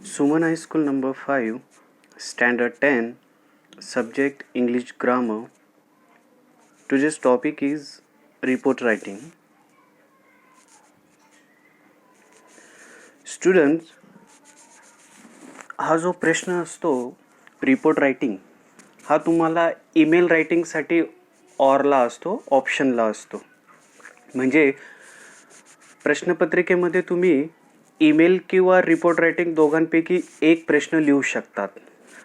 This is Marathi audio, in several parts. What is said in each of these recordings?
Suman High School number 5, Standard 10, subject English Grammar. Today's topic is report writing. Students, हा जो प्रश्न असतो रिपोर्ट रायटिंग हा तुम्हाला ईमेल रायटिंगसाठी ऑरला असतो, ऑप्शनला असतो. म्हणजे प्रश्नपत्रिकेमध्ये तुम्ही ईमेल किंवा रिपोर्ट रायटिंग दोघांपैकी एक प्रश्न लिहू शकतात.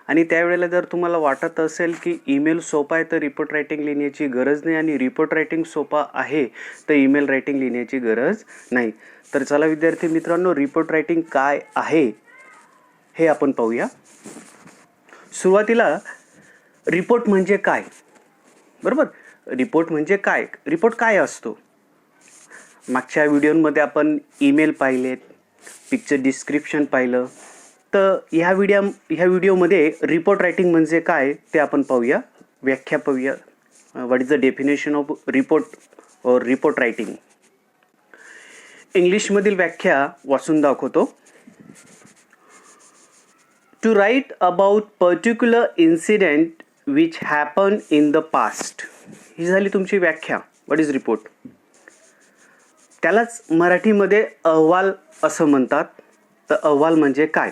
आणि त्यावेळेला जर तुम्हाला वाटत असेल की ईमेल सोपा आहे तर रिपोर्ट रायटिंग लिहिण्याची गरज नाही आणि रिपोर्ट रायटिंग सोपा आहे तर ईमेल रायटिंग लिहिण्याची गरज नाही. तर चला विद्यार्थी मित्रांनो, रिपोर्ट रायटिंग काय आहे हे आपण पाहूया. सुरुवातीला रिपोर्ट म्हणजे काय, बरोबर? रिपोर्ट म्हणजे काय, रिपोर्ट काय असतो? मागच्या व्हिडिओमध्ये आपण ईमेल पाहिलेत, पिक्चर डिस्क्रिप्शन पाहिलं. तर ह्या व्हिडिओमध्ये रिपोर्ट रायटिंग म्हणजे काय ते आपण पाहूया, व्याख्या पाहूया. What is the definition of report और रिपोर्ट रायटिंग. इंग्लिशमधील व्याख्या वाचून दाखवतो. To write about particular incident which happen in the past. ही झाली तुमची व्याख्या. What is report. त्यालाच मराठीमध्ये अहवाल असं म्हणतात. तर अहवाल म्हणजे काय?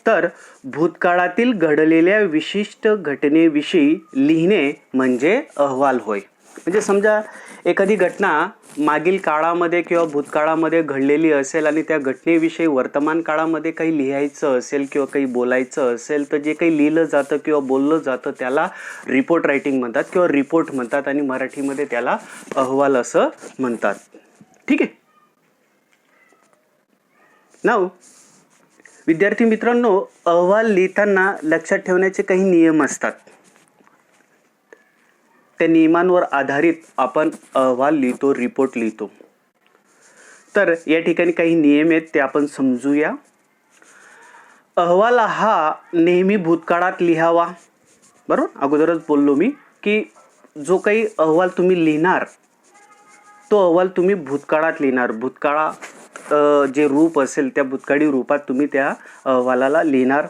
तर भूतकाळातील घडलेल्या विशिष्ट घटनेविषयी लिहिणे म्हणजे अहवाल होय. म्हणजे समजा एखादी घटना मागील काळामध्ये किंवा भूतकाळामध्ये घडलेली असेल आणि त्या घटनेविषयी वर्तमान काळामध्ये काही लिहायचं असेल किंवा काही बोलायचं असेल तर जे काही लिहिलं जातं किंवा बोललं जातं त्याला रिपोर्ट रायटिंग म्हणतात किंवा रिपोर्ट म्हणतात आणि मराठीमध्ये त्याला अहवाल असं म्हणतात. ठीक आहे. नाव विद्यार्थी मित्रांनो, अहवाल लिहिताना लक्षात ठेवण्याचे काही नियम असतात. त्या नियमांवर आधारित आपण अहवाल लिहितो, रिपोर्ट लिहितो. तर या ठिकाणी काही नियम आहेत ते आपण समजूया. अहवाल हा नेहमी भूतकाळात लिहावा. बरोबर, अगोदरच बोललो मी की जो काही अहवाल तुम्ही लिहिणार तो अहवाल तुम्ही भूतकाळात लिहिणार. जे रूप असेल त्या भूतकाळी रूपात तुम्ही त्या अहवालाला लिहिणार.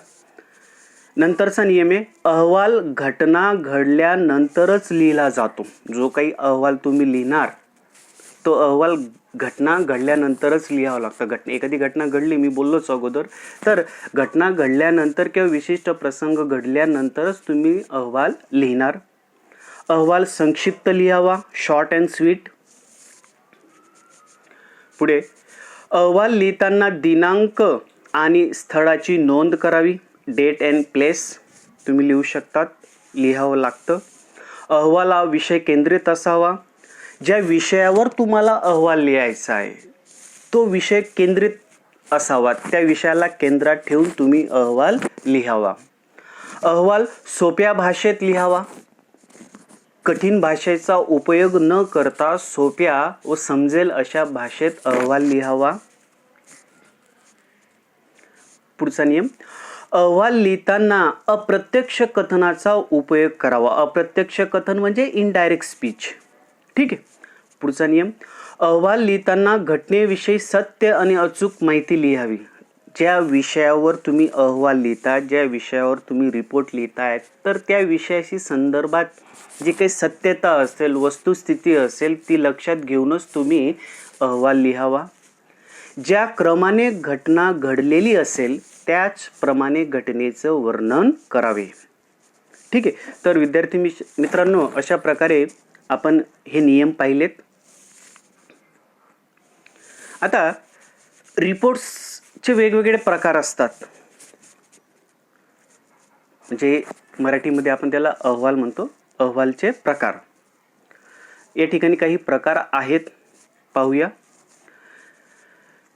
नंतरचा नियम आहे, अहवाल घटना घडल्यानंतरच लिहिला जातो. जो काही अहवाल तुम्ही लिहिणार तो अहवाल घटना घडल्यानंतरच लिहावं लागतं. एखादी घटना घडली, मी बोललोच अगोदर, तर घटना घडल्यानंतर किंवा विशिष्ट प्रसंग घडल्यानंतरच तुम्ही अहवाल लिहिणार. अहवाल संक्षिप्त लिहावा, शॉर्ट अँड स्वीट. पुढे अहवाल लिहिताना दिनांक आणि स्थळाची नोंद करावी. डेट अँड प्लेस तुम्ही लिहू शकतात, लिहावं लागतं. अहवाल हा विषय केंद्रित असावा. ज्या विषयावर तुम्हाला अहवाल लिहायचा आहे तो विषय केंद्रित असावा. त्या विषयाला केंद्रात ठेवून तुम्ही अहवाल लिहावा. अहवाल सोप्या भाषेत लिहावा. कठीण भाषेचा उपयोग न करता सोप्या व समजेल अशा भाषेत अहवाल लिहावा. पुढचा नियम, अहवाल लिहिताना अप्रत्यक्ष कथनाचा उपयोग करावा. अप्रत्यक्ष कथन म्हणजे इनडायरेक्ट स्पीच. ठीक आहे. पुढचा नियम, अहवाल लिहिताना घटनेविषयी सत्य आणि अचूक माहिती लिहावी. ज्या विषयावर तुम्ही अहवाल लिहिता, ज्या विषयावर तुम्ही रिपोर्ट लिहिताय, तर त्या विषयाशी संदर्भात जी काही सत्यता असेल, वस्तुस्थिती असेल, ती लक्षात घेऊनच तुम्ही अहवाल लिहावा. ज्या क्रमाने घटना घडलेली असेल त्याचप्रमाणे घटनेचं वर्णन करावे. ठीक आहे. तर विद्यार्थी मित्रांनो, अशा प्रकारे आपण हे नियम पाहिलेत. आता रिपोर्ट्सचे वेगवेगळे प्रकार असतात. म्हणजे मराठीमध्ये आपण त्याला अहवाल म्हणतो. अहवालचे प्रकार या ठिकाणी काही प्रकार आहेत, पाहूया.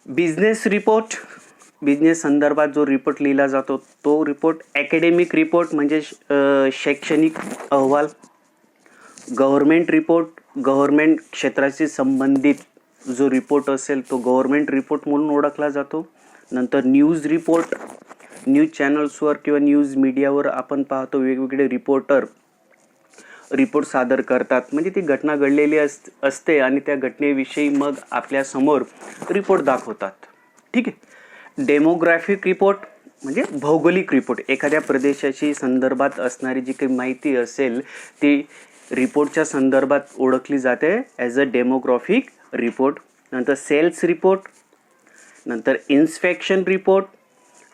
बिझनेस रिपोर्ट, बिझनेस संदर्भात जो रिपोर्ट लिहिला जातो तो रिपोर्ट. ॲकॅडेमिक रिपोर्ट म्हणजे शैक्षणिक अहवाल. गव्हर्मेंट रिपोर्ट, गव्हर्मेंट क्षेत्राशी संबंधित जो रिपोर्ट असेल तो गव्हर्मेंट रिपोर्ट म्हणून ओळखला जातो. नंतर न्यूज रिपोर्ट, न्यूज चॅनल्सवर किंवा न्यूज मीडियावर आपण पाहतो वेगवेगळे रिपोर्टर रिपोर्ट सादर करतात. म्हणजे ती घटना घडलेली असते आणि त्या घटनेविषयी मग आपल्यासमोर रिपोर्ट दाखवतात. ठीक आहे. डेमोग्राफिक रिपोर्ट, म्हणजे भौगोलिक रिपोर्ट, एखाद्या प्रदेशाशी संदर्भात असणारी जी काही माहिती असेल ती रिपोर्टच्या संदर्भात ओळखली जाते ॲज अ डेमोग्राफिक रिपोर्ट. नंतर सेल्स रिपोर्ट, नंतर इन्स्पेक्शन रिपोर्ट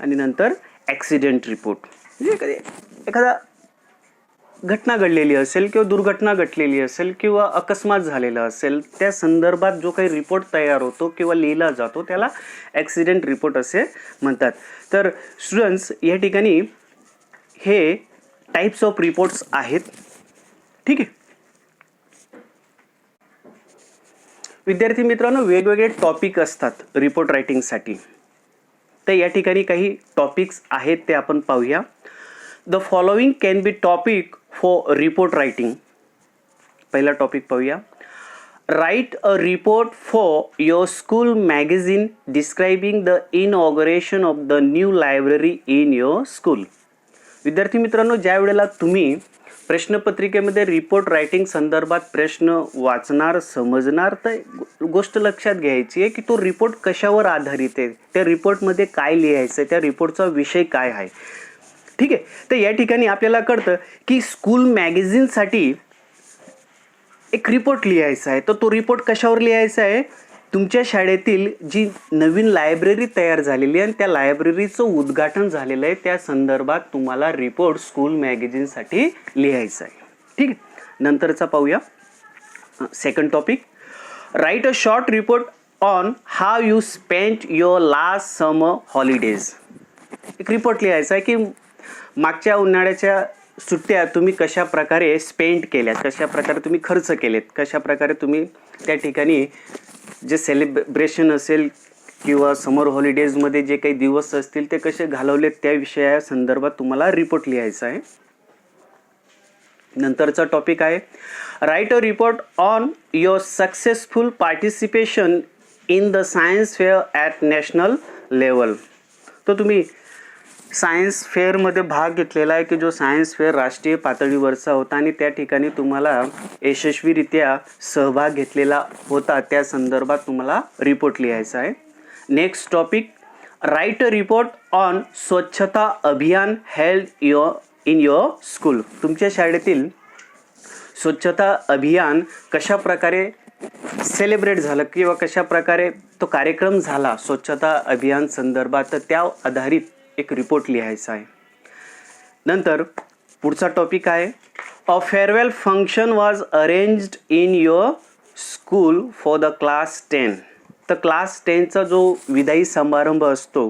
आणि नंतर ॲक्सिडेंट रिपोर्ट. म्हणजे एखादा घटना घडलेली असेल किंवा दुर्घटना घडलेली असेल किंवा अकस्मात झालेला असेल त्या संदर्भात जो काही रिपोर्ट तयार होतो किंवा लिहिला जातो त्याला ॲक्सिडेंट रिपोर्ट असे म्हणतात. तर स्टुडंट्स या ठिकाणी हे टाईप्स ऑफ रिपोर्ट्स आहेत. ठीक आहे विद्यार्थी मित्रांनो, वेगवेगळे टॉपिक असतात रिपोर्ट रायटिंगसाठी. तर या ठिकाणी काही टॉपिक्स आहेत ते आपण पाहूया. The following can be topic for report writing. पहिला टॉपिक पाहूया. Right a report for your school magazine describing the inauguration of the new library in your school. विद्यार्थी मित्रांनो, ज्या वेळेला तुम्ही प्रश्नपत्रिकेमध्ये रिपोर्ट रायटिंग संदर्भात प्रश्न वाचणार समजणार तर गोष्ट लक्षात घ्यायची आहे की तो रिपोर्ट कशावर आधारित आहे, त्या रिपोर्टमध्ये काय लिहायचं आहे, त्या रिपोर्टचा विषय काय आहे. ठीक आहे. तर या ठिकाणी आपल्याला कळतं की स्कूल मॅगझिनसाठी एक रिपोर्ट लिहायचा आहे. तर तो रिपोर्ट कशावर लिहायचा आहे, तुमच्या शाळेतील जी नवीन लायब्ररी तयार झालेली आहे आणि त्या लायब्ररीचं उद्घाटन झालेलं आहे त्या संदर्भात तुम्हाला रिपोर्ट स्कूल मॅगझिनसाठी लिहायचा आहे. ठीक आहे. नंतरचा पाहूया second topic. Write a short report on how you spent your last summer holidays. एक रिपोर्ट लिहायचा आहे की मागच्या उन्हाळ्याच्या सुट्ट्या तुम्ही कशा प्रकारे स्पेंड केल्यात, कशा प्रकारे तुम्ही खर्च केलेत, कशा प्रकारे तुम्ही त्या ठिकाणी जे सेलिब्रेशन असेल किंवा समर हॉलिडेजमध्ये जे काही दिवस असतील ते कसे घालवलेत त्या विषया संदर्भात तुम्हाला रिपोर्ट लिहायचा आहे. नंतरचा टॉपिक आहे right a report on your successful participation in the science fair at national level. तर तुम्ही सायन्स फेअरमध्ये भाग घेतलेला आहे की जो सायन्स फेअर राष्ट्रीय पातळीवरचा होता आणि त्या ठिकाणी तुम्हाला यशस्वीरित्या सहभाग घेतलेला होता त्या संदर्भात तुम्हाला रिपोर्ट लिहायचा आहे. Next topic write a report on स्वच्छता अभियान हेल्ड इन युअर स्कूल. तुमच्या शाळेतील स्वच्छता अभियान कशा प्रकारे सेलिब्रेट झालं किंवा कशा प्रकारे तो कार्यक्रम झाला स्वच्छता अभियान संदर्भात, तर त्या आधारित एक रिपोर्ट लिहायचा आहे. नंतर पुढचा टॉपिक आहे a farewell function was arranged in your school for the class 10. तर क्लास 10चा जो विदाई समारंभ असतो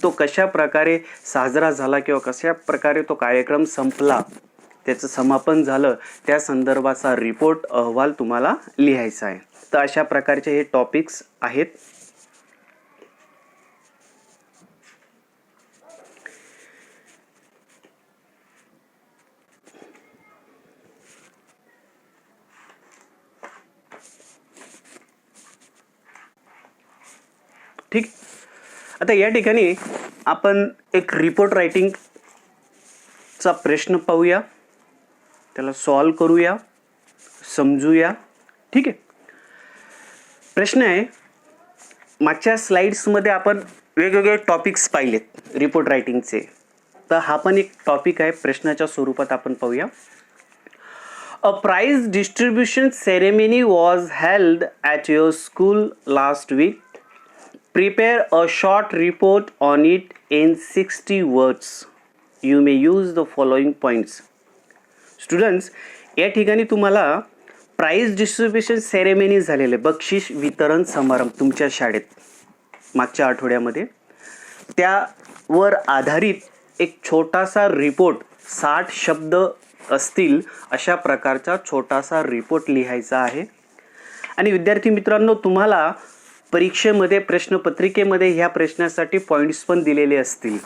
तो कशा प्रकारे साजरा झाला किंवा कशा प्रकारे तो कार्यक्रम संपला, त्याचं समापन झालं त्या संदर्भाचा रिपोर्ट अहवाल तुम्हाला लिहायचा आहे. तर अशा प्रकारचे हे टॉपिक्स आहेत. ठीक. आता या ठिकाणी आपण एक रिपोर्ट रायटिंगचा प्रश्न पाहूया, त्याला सॉल्व करूया, समजूया. ठीक आहे. प्रश्न आहे, मागच्या स्लाइड्समध्ये आपण वेगवेगळे टॉपिक्स पाहिलेत रिपोर्ट रायटिंगचे, तर हा पण एक टॉपिक आहे. प्रश्नाच्या स्वरूपात आपण पाहूया. A prize distribution ceremony was held at your school last week. Prepare a short report on it in 60 words. You may use the following points. Students, या ठिकाणी तुम्हाला प्राइज डिस्ट्रीब्युशन सेरेमनी झालेले बक्षीस वितरण समारंभ तुमच्या शाळेत मागच्या आठवड्यामध्ये, त्यावर आधारित एक छोटासा रिपोर्ट 60 शब्द असतील अशा प्रकारचा छोटासा रिपोर्ट लिहायचा आहे. आणि विद्यार्थी मित्रांनो, तुम्हाला परीक्षेमध्ये प्रश्नपत्रिकेमध्ये ह्या प्रश्नासाठी पॉईंट्स पण दिलेले असतील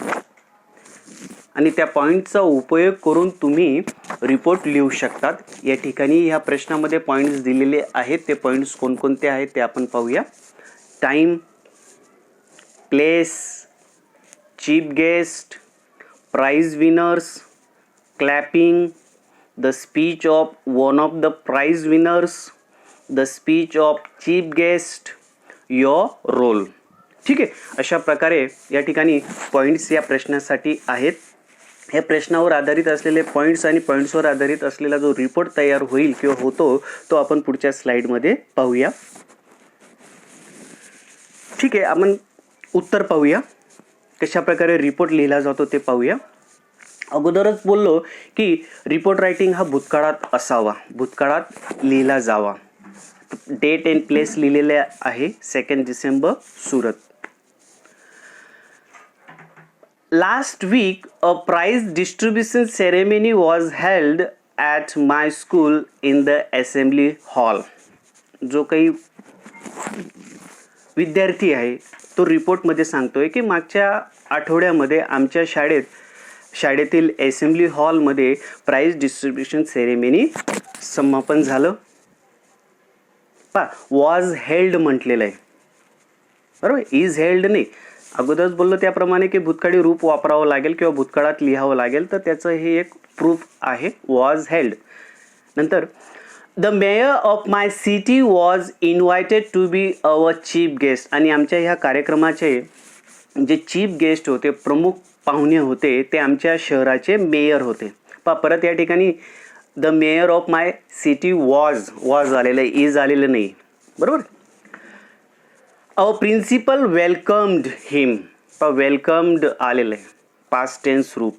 आणि त्या पॉईंटचा उपयोग करून तुम्ही रिपोर्ट लिहू शकतात. या ठिकाणी ह्या प्रश्नामध्ये पॉईंट्स दिलेले आहेत. ते पॉईंट्स कोणकोणते आहेत ते आपण पाहूया. Time, place, chief guest, prize winners, clapping, the speech of one of the prize winners, the speech of chief guest, your role. ठीक आहे. अशा प्रकारे या ठिकाणी पॉईंट्स या प्रश्नासाठी आहेत. या प्रश्नावर आधारित असलेले पॉईंट्स आणि पॉईंट्सवर आधारित असलेला जो रिपोर्ट तयार होईल किंवा होतो तो आपण पुढच्या स्लाइडमध्ये पाहूया. ठीक आहे, आपण उत्तर पाहूया. कशा प्रकारे रिपोर्ट लिहिला जातो ते पाहूया. अगोदरच बोललो की रिपोर्ट रायटिंग हा भूतकाळात असावा, भूतकाळात लिहिला जावा. डेट अँड प्लेस लिहिलेले आहे 2 December Surat. Last week, a prize distribution ceremony was held at my school in the assembly hall. जो काही विद्यार्थी आहे तो रिपोर्टमध्ये सांगतोय की मागच्या आठवड्यामध्ये आमच्या शाळेतील असेंब्ली हॉलमध्ये प्राइज डिस्ट्रीब्युशन सेरेमनी समापन झालं. वॉज हेल्ड म्हटलेलं आहे, बरोबर, इज हेल्ड नाही. अगोदरच बोललो त्याप्रमाणे की भूतकाळी रूप वापरावं लागेल किंवा भूतकाळात लिहावं लागेल, तर त्याचं हे एक प्रूफ आहे. Was held. नंतर the mayor of my city was invited to be our chief guest. आणि आमच्या ह्या कार्यक्रमाचे जे चीफ गेस्ट होते, प्रमुख पाहुणे होते, ते आमच्या शहराचे मेयर होते. परत या ठिकाणी the mayor of my city was आलेलं आहे, इज आलेलं नाही, बरोबर. Our principal welcomed him. Welcomed आलेलं आहे, पास्ट टेन्स रूप.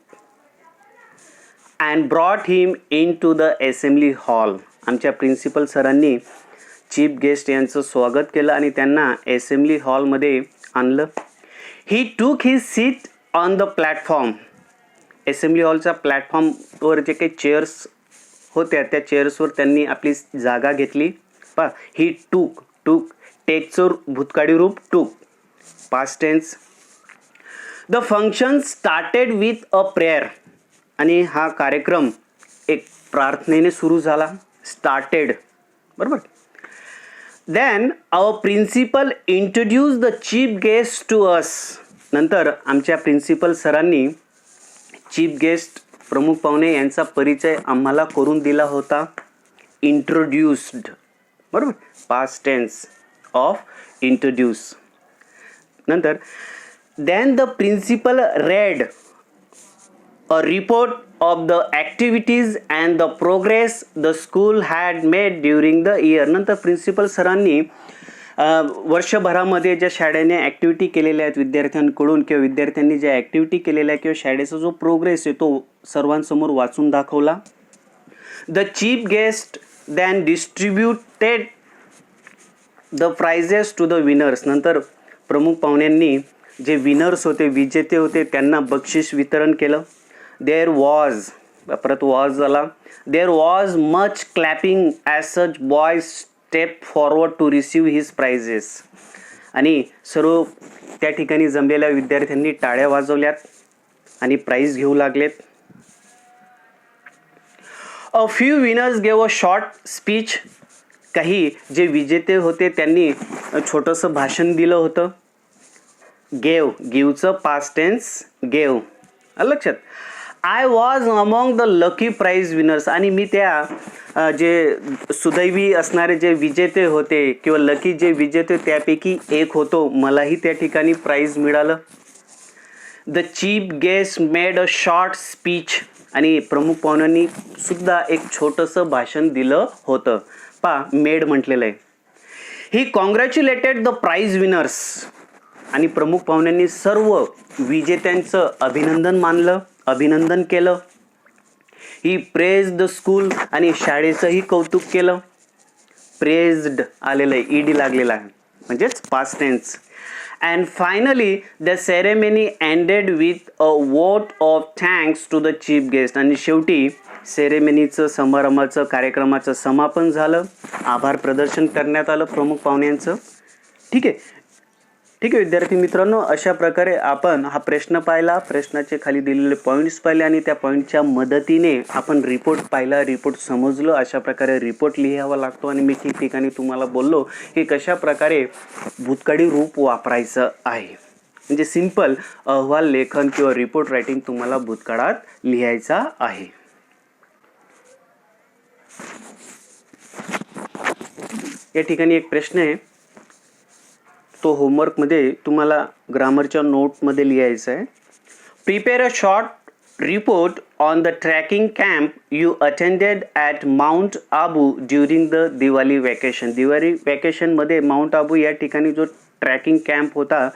And brought him in to the assembly hall. आमच्या प्रिन्सिपल सरांनी चीफ गेस्ट यांचं स्वागत केलं आणि त्यांना असेंब्ली हॉलमध्ये आणलं. He took his seat on the platform. Assembly हॉलच्या प्लॅटफॉर्मवर जे काही चेअर्स होत्या त्या चेअर्सवर त्यांनी आपली जागा घेतली. ही टूक टेकचं भूतकाळी रूप took, past tense. The function started with a prayer. आणि हा कार्यक्रम एक प्रार्थनेने सुरू झाला. स्टार्टेड, बरोबर. Then our principal introduce the chief guest to us. नंतर आमच्या प्रिन्सिपल सरांनी चीफ गेस्ट, प्रमुख पाहुणे यांचा परिचय आम्हाला करून दिला होता. इंट्रोड्यूस्ड, बरोबर, पास्ट टेन्स ऑफ इंट्रोड्यूस. नंतर then the principal read a report of the activities and the progress the school had made during the year. नंतर प्रिन्सिपल सरांनी वर्षभरामध्ये ज्या शाळेने ॲक्टिव्हिटी केलेल्या आहेत विद्यार्थ्यांकडून किंवा विद्यार्थ्यांनी ज्या ॲक्टिव्हिटी केलेल्या आहे किंवा शाळेचा जो प्रोग्रेस आहे तो सर्वांसमोर वाचून दाखवला. The chief guest then distributed the prizes to the winners. नंतर प्रमुख पाहुण्यांनी जे विनर्स होते, विजेते होते, त्यांना बक्षीस वितरण केलं. देअर वॉज, परत वॉज झाला. There was much clapping as such boys step forward to receive his prizes. आणि सर्व त्या ठिकाणी जमलेल्या विद्यार्थ्यांनी टाळ्या वाजवल्यात आणि प्राइज घेऊ लागलेत. A few winners gave a short speech. काही जे विजेते होते त्यांनी छोटंसं भाषण दिलं होतं. गिवचं पास्ट टेन्स गेव, लक्षात. I was among the lucky prize winners. आणि मी त्या जे सुदैवी असणारे जे विजेते होते किंवा लकी जे विजेते त्यापैकी एक होतो. मलाही त्या ठिकाणी प्राइज मिळालं. The chief guest made a short speech. आणि प्रमुख पाहुण्यांनी सुद्धा एक छोटंसं भाषण दिलं होतं. मेड म्हटलेलं आहे. ही कॉंग्रॅच्युलेटेड द प्राइज विनर्स. आणि प्रमुख पाहुण्यांनी सर्व विजेत्यांचं अभिनंदन केलं. ही प्रेज द स्कूल. आणि शाळेचंही कौतुक केलं. प्रेज्ड आलेलं आहे, ईडी लागलेला आहे, म्हणजेच past tense. And finally the ceremony ended with a vote of thanks to the chief guest. आणि शेवटी सेरेमनीचं, समारंभाचं, कार्यक्रमाचं समापन झालं. आभार प्रदर्शन करण्यात आलं प्रमुख पाहुण्यांचं. ठीक आहे विद्यार्थी मित्रांनो, अशा प्रकारे आपण हा प्रश्न पाहिला, प्रश्नाचे खाली दिलेले पॉईंट्स पाहिले आणि त्या पॉईंटच्या मदतीने आपण रिपोर्ट पाहिला, रिपोर्ट समजलो. अशा प्रकारे रिपोर्ट लिहावा लागतो. आणि मी ठिकठिकाणी तुम्हाला बोललो की कशा प्रकारे भूतकाळी रूप वापरायचं आहे. म्हणजे सिंपल अहवाल लेखन किंवा रिपोर्ट रायटिंग तुम्हाला भूतकाळात लिहायचा आहे. या ठिकाणी एक प्रश्न आहे. तो होमवर्कमध्ये तुम्हाला ग्रामरच्या नोटमध्ये लिहायचा आहे. Prepare a short report on the trekking camp you attended at Mount Abu during the Diwali vacation. Diwali वॅकेशनमध्ये माउंट आबू या ठिकाणी जो ट्रॅकिंग कॅम्प होता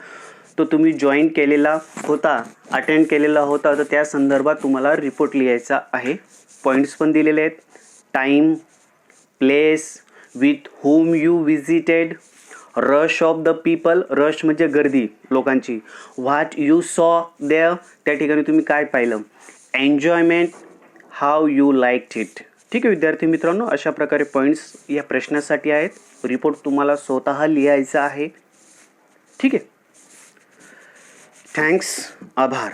तो तुम्ही जॉईन केलेला होता, अटेंड केलेला होता, तर त्या संदर्भात तुम्हाला रिपोर्ट लिहायचा आहे. पॉईंट्स पण दिलेले आहेत. Time, place, with whom you visited, rush of the people, rush म्हणजे गर्दी लोकांची, व्हॉट यू सॉ देअर, त्या ठिकाणी तुम्ही काय पाहिलं, enjoyment, how you liked it. ठीक आहे विद्यार्थी मित्रांनो, अशा प्रकारे पॉईंट्स या प्रश्नासाठी आहेत. रिपोर्ट तुम्हाला स्वतः लिहायचा आहे. ठीक आहे. थँक्स. आभार.